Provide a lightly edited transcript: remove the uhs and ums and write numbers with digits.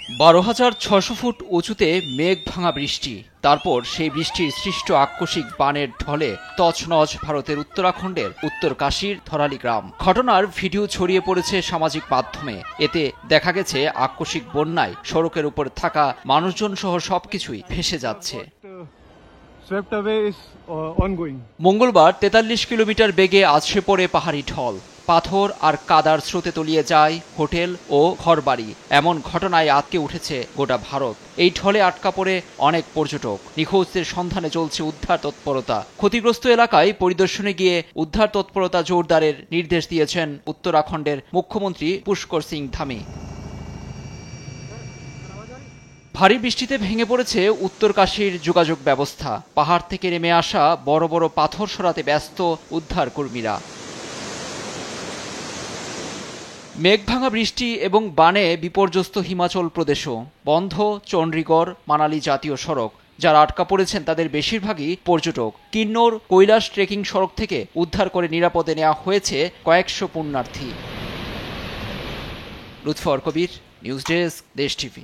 12,600 foot উঁচুতে মেঘ ভাঙা বৃষ্টি, তারপর সেই বৃষ্টির সৃষ্ট আকস্মিক বানের ঢলে তছনছ ভারতের উত্তরাখণ্ডের উত্তর কাশীর ধরালি গ্রাম। ঘটনার ভিডিও ছড়িয়ে পড়েছে সামাজিক মাধ্যমে। এতে দেখা গেছে আকস্মিক বন্যায় সড়কের উপর থাকা মানুষজন সহ সবকিছুই ভেসে যাচ্ছে। মঙ্গলবার 43 কিলোমিটার বেগে আছড়ে পড়ে পাহাড়ি ঢল, পাথর আর কাদার স্রোতে তলিয়ে যায় হোটেল ও ঘরবাড়ি। এমন ঘটনায় আটকে উঠেছে গোটা ভারত। এই ঢলে আটকা পড়ে অনেক পর্যটক। নিখোঁজদের সন্ধানে চলছে উদ্ধার তৎপরতা। ক্ষতিগ্রস্ত এলাকায় পরিদর্শনে গিয়ে উদ্ধার তৎপরতা জোরদারের নির্দেশ দিয়েছেন উত্তরাখণ্ডের মুখ্যমন্ত্রী পুষ্কর সিং ধামি। ভারী বৃষ্টিতে ভেঙে পড়েছে উত্তর কাশীর যোগাযোগ ব্যবস্থা। পাহাড় থেকে নেমে আসা বড় বড় পাথর সরাতে ব্যস্ত উদ্ধার কর্মীরা। মেঘভাঙা বৃষ্টি এবং বানে বিপর্যস্ত হিমাচল প্রদেশও। বন্ধ চণ্ডীগড় মানালি জাতীয় সড়ক। যারা আটকা পড়েছেন তাদের বেশিরভাগই পর্যটক। কিন্নর কৈলাস ট্রেকিং সড়ক থেকে উদ্ধার করে নিরাপদে নেওয়া হয়েছে কয়েকশো পুণ্যার্থী। লুৎফর কবির, নিউজ ডেস্ক, দেশ টিভি।